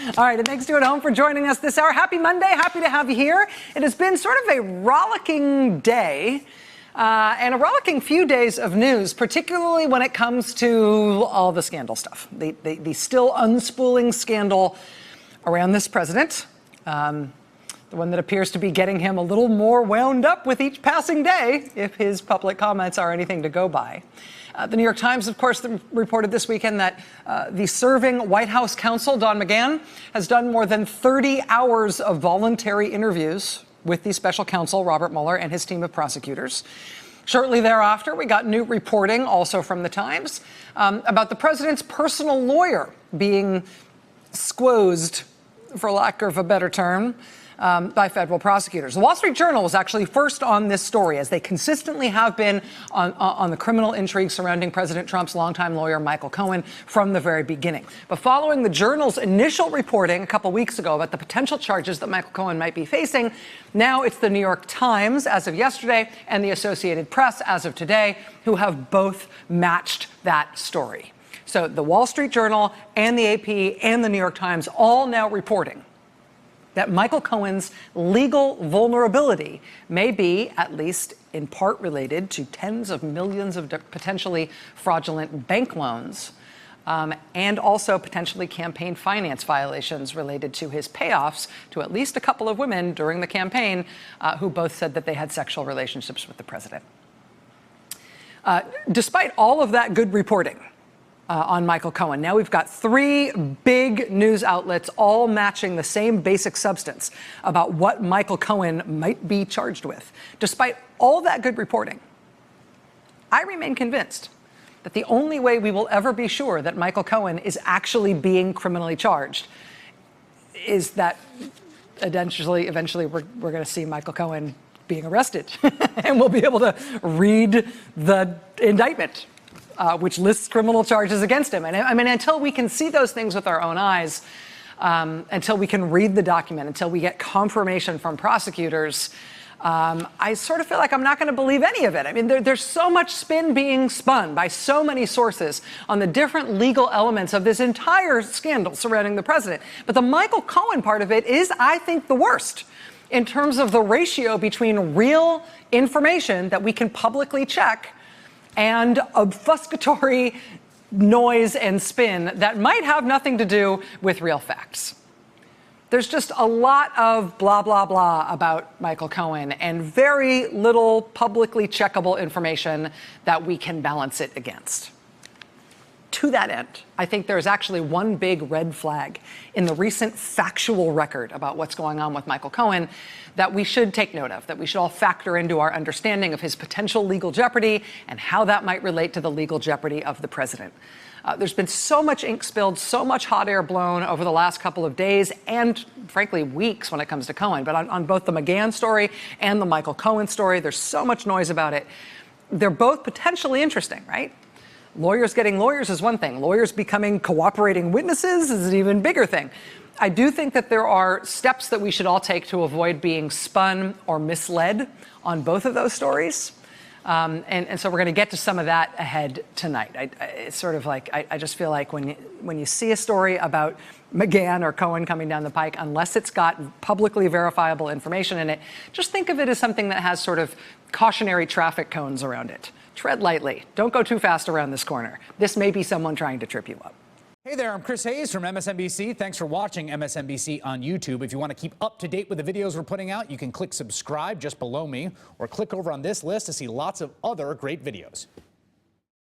All right, and thanks to you at home for joining us this hour. Happy Monday. Happy to have you here. It has been sort of a rollicking day and a rollicking few days of news, particularly when it comes to all the scandal stuff, the still unspooling scandal around this president, the one that appears to be getting him a little more wound up with each passing day, if his public comments are anything to go by. The New York Times, of course, reported this weekend that the serving White House counsel, Don McGahn, has done more than 30 hours of voluntary interviews with the special counsel, Robert Mueller, and his team of prosecutors. Shortly thereafter, we got new reporting, also from the Times, about the president's personal lawyer being squozed, for lack of a better term, by federal prosecutors. The Wall Street Journal was actually first on this story, as they consistently have been on the criminal intrigue surrounding President Trump's longtime lawyer, Michael Cohen, from the very beginning. But following the Journal's initial reporting a couple weeks ago about the potential charges that Michael Cohen might be facing, now it's the New York Times, as of yesterday, and the Associated Press, as of today, who have both matched that story. So the Wall Street Journal and the AP and the New York Times all now reporting that Michael Cohen's legal vulnerability may be, at least in part, related to tens of millions of potentially fraudulent bank loans, and also potentially campaign finance violations related to his payoffs to at least a couple of women during the campaign who both said that they had sexual relationships with the president. Despite all of that good reporting on Michael Cohen, now we've got three big news outlets all matching the same basic substance about what Michael Cohen might be charged with. Despite all that good reporting, I remain convinced that the only way we will ever be sure that Michael Cohen is actually being criminally charged is that eventually we're going to see Michael Cohen being arrested and we'll be able to read the indictment, which lists criminal charges against him. And I mean, until we can see those things with our own eyes, until we can read the document, until we get confirmation from prosecutors, I sort of feel like I'm not going to believe any of it. I mean, there's so much spin being spun by so many sources on the different legal elements of this entire scandal surrounding the president. But the Michael Cohen part of it is, I think, the worst in terms of the ratio between real information that we can publicly check and obfuscatory noise and spin that might have nothing to do with real facts. There's just a lot of blah, blah, blah about Michael Cohen and very little publicly checkable information that we can balance it against. To that end, I think there's actually one big red flag in the recent factual record about what's going on with Michael Cohen that we should take note of, that we should all factor into our understanding of his potential legal jeopardy and how that might relate to the legal jeopardy of the president. There's been so much ink spilled, so much hot air blown over the last couple of days and, frankly, weeks when it comes to Cohen. But on both the McGahn story and the Michael Cohen story, there's so much noise about it. They're both potentially interesting, right? Lawyers getting lawyers is one thing. Lawyers becoming cooperating witnesses is an even bigger thing. I do think that there are steps that we should all take to avoid being spun or misled on both of those stories. And so we're going to get to some of that ahead tonight. It's sort of like, I just feel like when you see a story about McGahn or Cohen coming down the pike, unless it's got publicly verifiable information in it, just think of it as something that has sort of cautionary traffic cones around it. Tread lightly. Don't go too fast around this corner. This may be someone trying to trip you up. Hey there, I'm Chris Hayes from MSNBC. Thanks for watching MSNBC on YouTube. If you want to keep up to date with the videos we're putting out, you can click subscribe just below me or click over on this list to see lots of other great videos.